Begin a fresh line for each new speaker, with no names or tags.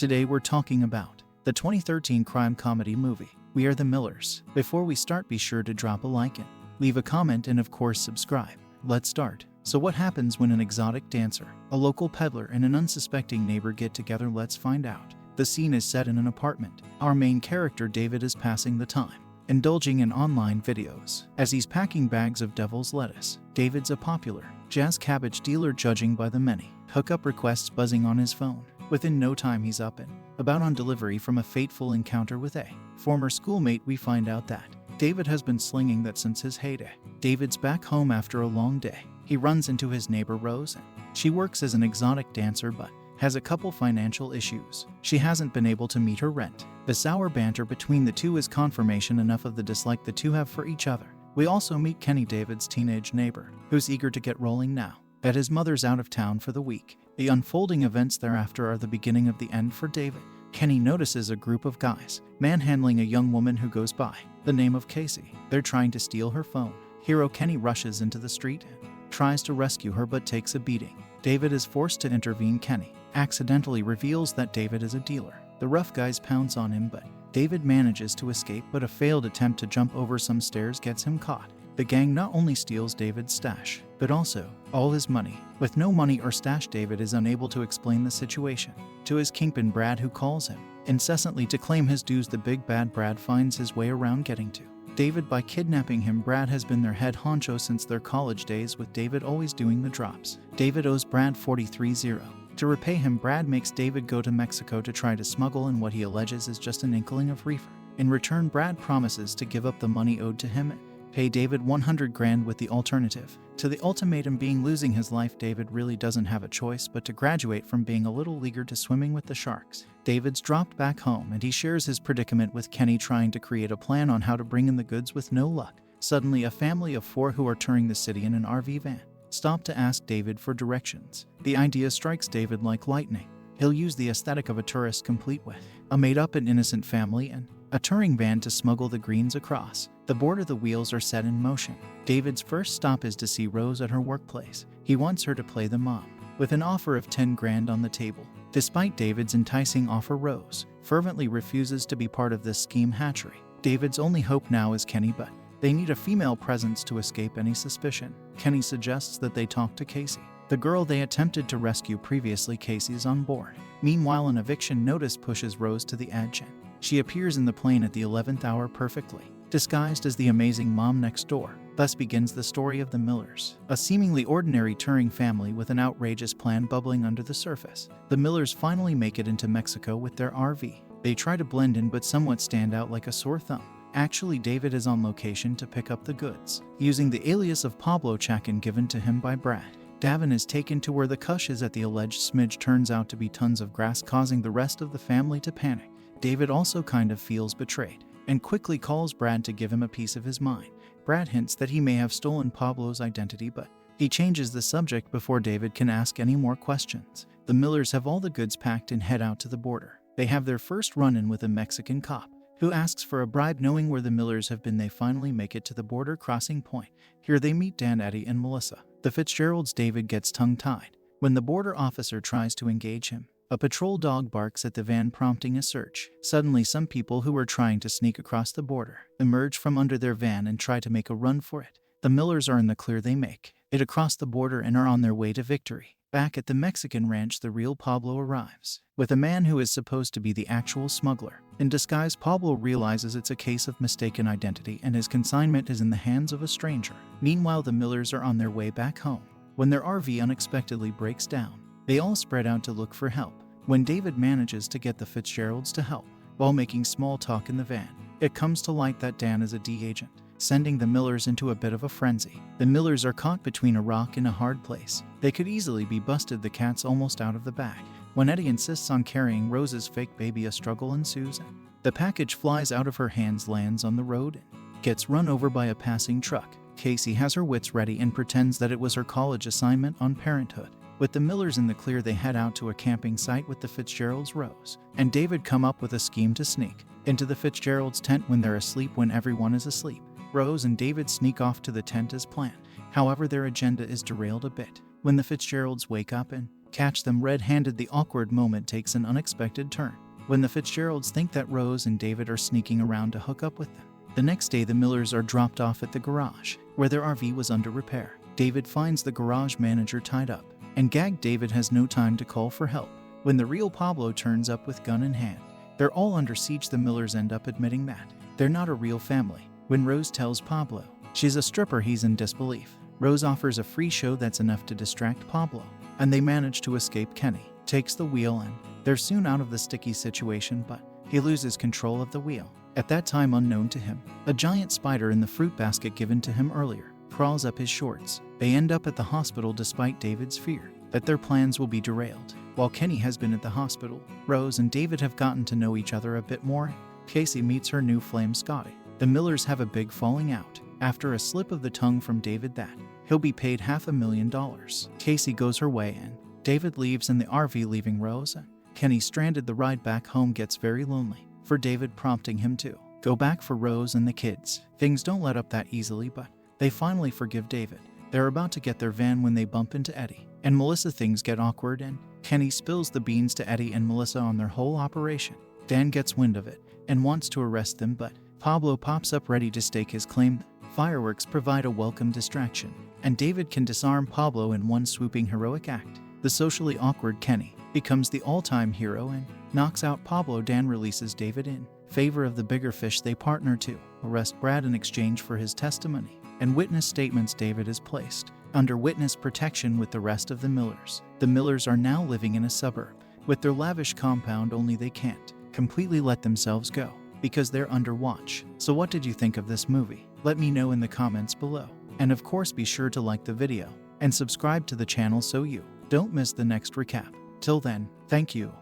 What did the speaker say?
Today we're talking about the 2013 crime comedy movie, We Are the Millers. Before we start, be sure to drop a like and leave a comment and of course subscribe. Let's start. So what happens when an exotic dancer, a local peddler and an unsuspecting neighbor get together? Let's find out. The scene is set in an apartment. Our main character David is passing the time, indulging in online videos. As he's packing bags of devil's lettuce, David's a popular jazz cabbage dealer, judging by the many hookup requests buzzing on his phone. Within no time he's up and about on delivery from a fateful encounter with a former schoolmate. We find out that David has been slinging that since his heyday. David's back home after a long day. He runs into his neighbor Rose, and she works as an exotic dancer but has a couple financial issues. She hasn't been able to meet her rent. The sour banter between the two is confirmation enough of the dislike the two have for each other. We also meet Kenny, David's teenage neighbor, who's eager to get rolling now that his mother's out of town for the week. The unfolding events thereafter are the beginning of the end for David. Kenny notices a group of guys manhandling a young woman who goes by the name of Casey. They're trying to steal her phone. Hero Kenny rushes into the street and tries to rescue her but takes a beating. David is forced to intervene. Kenny accidentally reveals that David is a dealer. The rough guys pounce on him, but David manages to escape, but a failed attempt to jump over some stairs gets him caught. The gang not only steals David's stash, but also all his money. With no money or stash, David is unable to explain the situation to his kingpin Brad, who calls him incessantly to claim his dues. The big bad Brad finds his way around getting to David by kidnapping him. Brad has been their head honcho since their college days, with David always doing the drops. David owes Brad $43,000. To repay him, Brad makes David go to Mexico to try to smuggle in what he alleges is just an inkling of reefer. In return, Brad promises to give up the money owed to him and pay David $100,000, with the alternative to the ultimatum being losing his life. David really doesn't have a choice but to graduate from being a little leaguer to swimming with the sharks. David's dropped back home and he shares his predicament with Kenny, trying to create a plan on how to bring in the goods with no luck. Suddenly, a family of 4 who are touring the city in an RV van stop to ask David for directions. The idea strikes David like lightning. He'll use the aesthetic of a tourist, complete with a made-up and innocent family and a touring van, to smuggle the greens across the border. The wheels are set in motion. David's first stop is to see Rose at her workplace. He wants her to play the mom, with an offer of $10,000 on the table. Despite David's enticing offer, Rose fervently refuses to be part of this scheme hatchery. David's only hope now is Kenny, but they need a female presence to escape any suspicion. Kenny suggests that they talk to Casey, the girl they attempted to rescue previously. Casey's on board. Meanwhile, an eviction notice pushes Rose to the edge, and she appears in the plane at the 11th hour, perfectly disguised as the amazing mom next door. Thus begins the story of the Millers, a seemingly ordinary touring family with an outrageous plan bubbling under the surface. The Millers finally make it into Mexico with their RV. They try to blend in but somewhat stand out like a sore thumb. Actually, David is on location to pick up the goods, using the alias of Pablo Chacon given to him by Brad. Davin is taken to where the cush is at. The alleged smidge turns out to be tons of grass, causing the rest of the family to panic. David also kind of feels betrayed and quickly calls Brad to give him a piece of his mind. Brad hints that he may have stolen Pablo's identity, but he changes the subject before David can ask any more questions. The Millers have all the goods packed and head out to the border. They have their first run-in with a Mexican cop who asks for a bribe. Knowing where the Millers have been, they finally make it to the border crossing point. Here they meet Dan, Eddie, and Melissa, the Fitzgeralds. David gets tongue-tied when the border officer tries to engage him. A patrol dog barks at the van, prompting a search. Suddenly, some people who are trying to sneak across the border emerge from under their van and try to make a run for it. The Millers are in the clear. They make it across the border and are on their way to victory. Back at the Mexican ranch, the real Pablo arrives with a man who is supposed to be the actual smuggler. In disguise, Pablo realizes it's a case of mistaken identity and his consignment is in the hands of a stranger. Meanwhile, the Millers are on their way back home when their RV unexpectedly breaks down. They all spread out to look for help. When David manages to get the Fitzgeralds to help while making small talk in the van, it comes to light that Dan is a D agent, sending the Millers into a bit of a frenzy. The Millers are caught between a rock and a hard place. They could easily be busted. The cat's almost out of the bag when Eddie insists on carrying Rose's fake baby. A struggle ensues and the package flies out of her hands, lands on the road, and gets run over by a passing truck. Casey has her wits ready and pretends that it was her college assignment on parenthood. With the Millers in the clear, they head out to a camping site with the Fitzgeralds. Rose and David come up with a scheme to sneak into the Fitzgeralds' tent when they're asleep. When everyone is asleep, Rose and David sneak off to the tent as planned. However, their agenda is derailed a bit when the Fitzgeralds wake up and catch them red-handed. The awkward moment takes an unexpected turn when the Fitzgeralds think that Rose and David are sneaking around to hook up with them. The next day, the Millers are dropped off at the garage, where their RV was under repair. David finds the garage manager tied up and gagged. David has no time to call for help when the real Pablo turns up with gun in hand. They're all under siege. The Millers end up admitting that they're not a real family. When Rose tells Pablo she's a stripper, he's in disbelief. Rose offers a free show that's enough to distract Pablo, and they manage to escape. Kenny takes the wheel and they're soon out of the sticky situation, but he loses control of the wheel. At that time, unknown to him, a giant spider in the fruit basket given to him earlier crawls up his shorts. They end up at the hospital despite David's fear that their plans will be derailed. While Kenny has been at the hospital, Rose and David have gotten to know each other a bit more. Casey meets her new flame, Scotty. The Millers have a big falling out after a slip of the tongue from David that he'll be paid $500,000. Casey goes her way and David leaves in the RV, leaving Rose and Kenny stranded. The ride back home gets very lonely for David, prompting him to go back for Rose and the kids. Things don't let up that easily, but they finally forgive David. They're about to get their van when they bump into Eddie and Melissa. Things get awkward and Kenny spills the beans to Eddie and Melissa on their whole operation. Dan gets wind of it and wants to arrest them, but Pablo pops up ready to stake his claim. Fireworks provide a welcome distraction, and David can disarm Pablo in one swooping heroic act. The socially awkward Kenny becomes the all-time hero and knocks out Pablo. Dan releases David in favor of the bigger fish. They partner to arrest Brad in exchange for his testimony and witness statements. David is placed under witness protection with the rest of the Millers. The Millers are now living in a suburb with their lavish compound, only they can't completely let themselves go because they're under watch. So what did you think of this movie? Let me know in the comments below. And of course, be sure to like the video and subscribe to the channel so you don't miss the next recap. Till then, thank you.